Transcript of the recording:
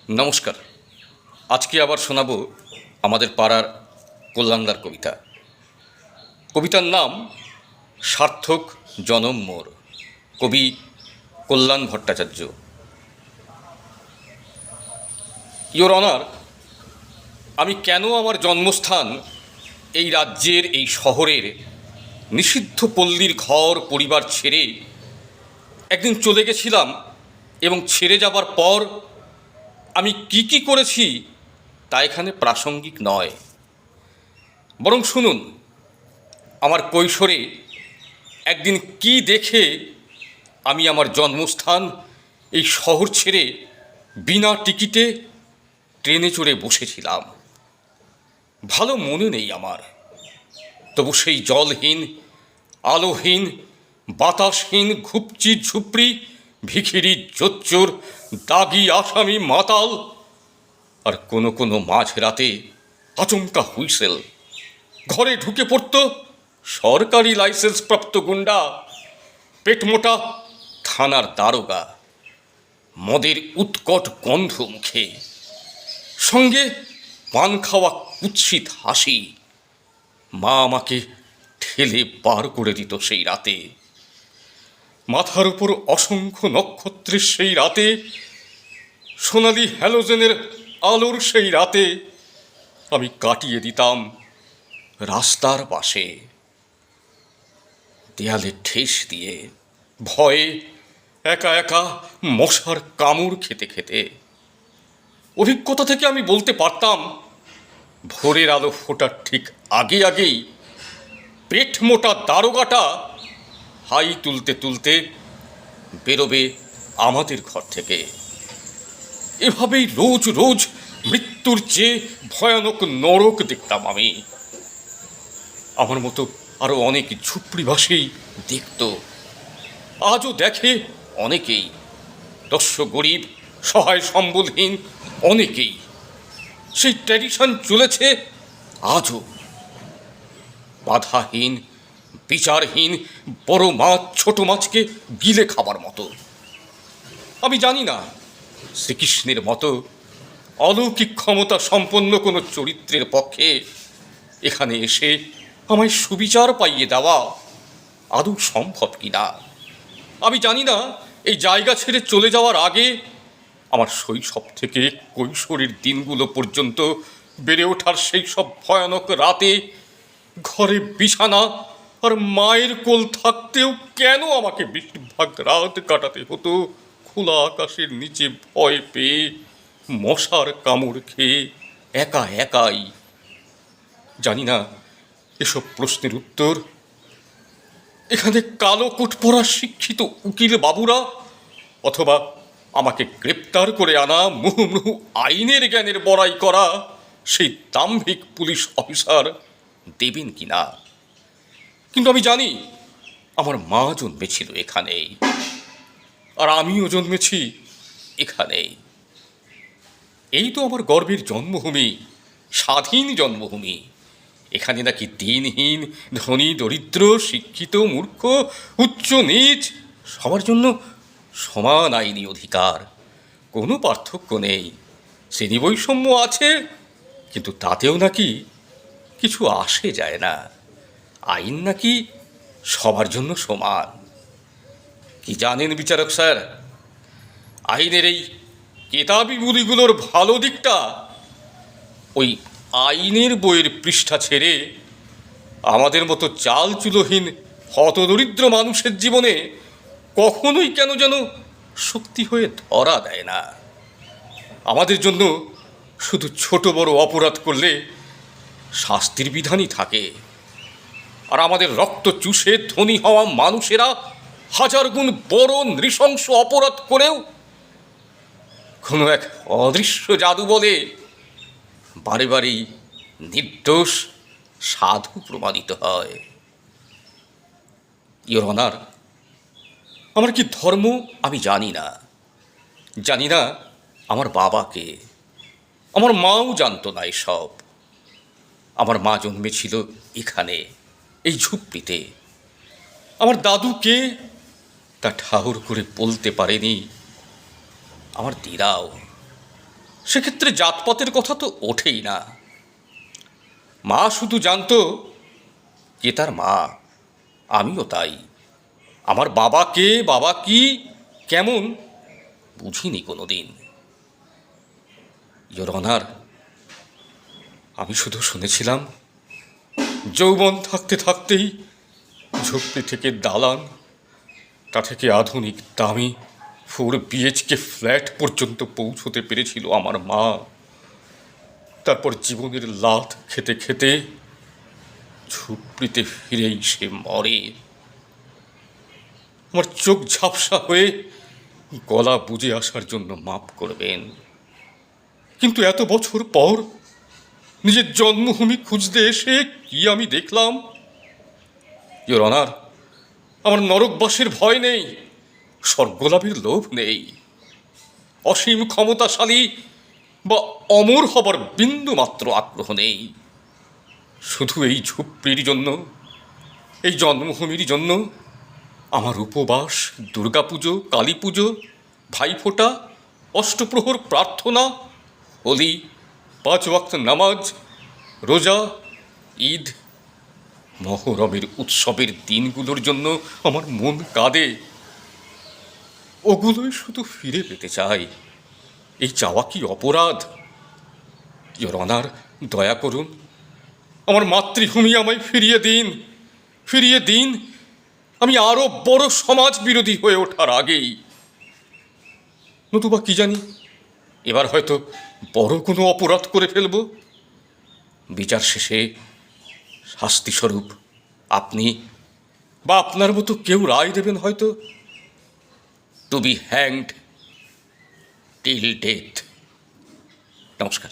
নমস্কার। আজকে আবার শোনাব আমাদের পাড়ার কল্যাণদার কবিতা। কবিতার নাম সার্থক জনম মোর, কবি কল্যাণ ভট্টাচার্য। ইয়োর অনার, আমি কেন আমার জন্মস্থান এই রাজ্যের এই শহরের নিষিদ্ধ পল্লীর ঘর পরিবার ছেড়ে একদিন চলে গেছিলাম এবং ছেড়ে যাবার পর আমি কি করেছি তা এখানে প্রাসঙ্গিক নয়, বরং শুনুন আমার কৈশোরে একদিন কি দেখে আমি আমার জন্মস্থান এই শহর ছেড়ে বিনা টিকিটে ট্রেনে চড়ে বসেছিলাম। ভালো মনে নেই আমার, তবু সেই জলহীন, আলোহীন, বাতাসহীন ঘুপচি ঝুপড়ি, ভিখিরি, জোচ্চোর, দাগি আসামি, মাতাল, আর কোনো মাঝরাতে আচমকা হুইসেল। ঘরে ঢুকে পড়ত সরকারি লাইসেন্স প্রাপ্ত গুন্ডা, পেটমোটা থানার দারোগা, মদের উৎকট গন্ধ মুখে, সঙ্গে পান খাওয়া কুৎসিত হাসি। মা আমাকে ঠেলে বার করে দিত সেই রাতে। মাথার উপর অসংখ্য নক্ষত্রের সেই রাতে, সোনালি হ্যালোজেনের আলোর সেই রাতে আমি কাটিয়ে দিতাম রাস্তার পাশে, দেয়ালে ঠেস দিয়ে, ভয়ে, একা একা মশার কামড় খেতে খেতে। অভিজ্ঞতা থেকে আমি বলতে পারতাম, ভোরের আলো ফোটার ঠিক আগেই পেট মোটা দারোগাটা হাই তুলতে তুলতে বেরোবে আমাদের ঘর থেকে। এভাবেই রোজ রোজ মৃত্যুর চেয়ে ভয়ানক নরক দেখতাম আমি। আমার মতো আরও অনেক ঝুপড়িবাসী দেখত, আজও দেখে অনেকেই, দস্যু গরিব, সহায় সম্বলহীন অনেকেই। সেই ট্র্যাডিশন চলেছে আজও, বাধাহীন, বিচারহীন, বড় মাছ ছোট মাছকে গিলে খাবার মতো। আমি জানি না শ্রীকৃষ্ণের মতো অলৌকিক ক্ষমতা সম্পন্ন কোনো চরিত্রের পক্ষে এখানে এসে আমায় সুবিচার পাইয়ে দেওয়া আদৌ সম্ভব কিনা। আমি জানি না এই জায়গা ছেড়ে চলে যাওয়ার আগে আমার শৈশব থেকে কৈশোরের দিনগুলো পর্যন্ত বেড়ে ওঠার সেই সব ভয়ানক রাতে ঘরে বিছানা আর মায়ের কোল থাকতেও কেন আমাকে বেশিরভাগ রাত কাটাতে হতো খোলা আকাশের নিচে ভয় পেয়ে, মশার কামড় খেয়ে, একাই। জানি না এসব প্রশ্নের উত্তর। এখানে কালো কোট পরা শিক্ষিত উকিল বাবুরা অথবা আমাকে গ্রেপ্তার করে আনা মুহুর্মুহু আইনের জ্ঞানের বড়াই করা সেই দাম্ভিক পুলিশ অফিসার দেবেন কিনা। কিন্তু আমি জানি আমার মা জন্মেছিল এখানেই, আর আমিও জন্মেছি এখানেই। এই তো আমার গর্বের জন্মভূমি, স্বাধীন জন্মভূমি। এখানে নাকি দিনহীন, ধনী দরিদ্র, শিক্ষিত মূর্খ, উচ্চ নীচ সবার জন্য সমান আইনি অধিকার, কোনো পার্থক্য নেই। শ্রেণী বৈষম্য আছে, কিন্তু তাতেও নাকি কিছু আসে যায় না। আইন নাকি সবার জন্য সমান। কি জানেন বিচারক স্যার, আইনের এই কেতাবি বুলিগুলোর ভালো দিকটা ওই আইনের বইয়ের পৃষ্ঠা ছেড়ে আমাদের মতো চাল চুলোহীন হতদরিদ্র মানুষের জীবনে কখনোই কেন যেন সত্যি হয়ে ধরা দেয় না। আমাদের জন্য শুধু ছোট বড় অপরাধ করলে শাস্তির বিধানই থাকে, আর আমাদের রক্ত চুষে ধনী হওয়া মানুষেরা হাজার গুণ বড় নৃশংস অপরাধ করেও কোনো এক অদৃশ্য জাদু বলে বারেই নির্দোষ সাধু প্রমাণিত হয়। ইয়োর অনার, আমার কি ধর্ম আমি জানি না আমার বাবাকে, আমার মাও জানতো না এসব। আমার মা জন্মেছিল এখানে, এই ঝুপড়িতে। আমার দাদুকে তা ঠাহর করে বলতে পারেনি আমার দিদাও। সেক্ষেত্রে জাতপাতের কথা তো ওঠেই না। মা শুধু জানতো কে তার মা, আমিও তাই। আমার বাবা কে, বাবা কি, কেমন বুঝিনি কোনো দিন। ইয়োর অনার, আমি শুধু শুনেছিলাম যৌবন থাকতে থাকতেই ঝুপড়ি থেকে দালান, তা থেকে আধুনিক দামি 4 BHK ফ্ল্যাট পর্যন্ত পৌঁছতে পেরেছিল আমার মা। তারপর জীবনের লাথ খেতে খেতে ঝুপড়িতে ফিরেই সে মরে। আমার চোখ ঝাপসা হয়ে গলা বুজে আসার জন্য মাপ করবেন, কিন্তু এত বছর পর নিজের জন্মভূমি খুঁজতে এসে কি আমি দেখলাম। ইয়োর অনার, আমার নরকবাসের ভয় নেই, স্বর্গলাভের লোভ নেই, অসীম ক্ষমতাশালী বা অমর হবার বিন্দু মাত্র আগ্রহ নেই। শুধু এই ঝুপড়ির জন্য, এই জন্মভূমির জন্য আমার উপবাস, দুর্গাপুজো, কালী পুজো, ভাইফোঁটা, অষ্টপ্রহর প্রার্থনা, হোলি, 5 ওয়াক্ত নামাজ, রোজা, ঈদ, মহরমের উৎসবের দিনগুলোর জন্য আমার মন কাঁদে। ওগুলোই শুধু ফিরে পেতে চাই। এই চাওয়া কি অপরাধ? ইয়োর অনার, দয়া করুন, আমার মাতৃভূমি আমায় ফিরিয়ে দিন, ফিরিয়ে দিন। আমি আরো বড় সমাজ বিরোধী হয়ে ওঠার আগেই। নতুবা কি জানি, এবার হয়তো বড় কোনো অপরাধ করে ফেলব। বিচার শেষে শাস্তিস্বরূপ আপনি বা আপনার মতো কেউ রায় দেবেন হয়তো। To be hanged till death. নমস্কার।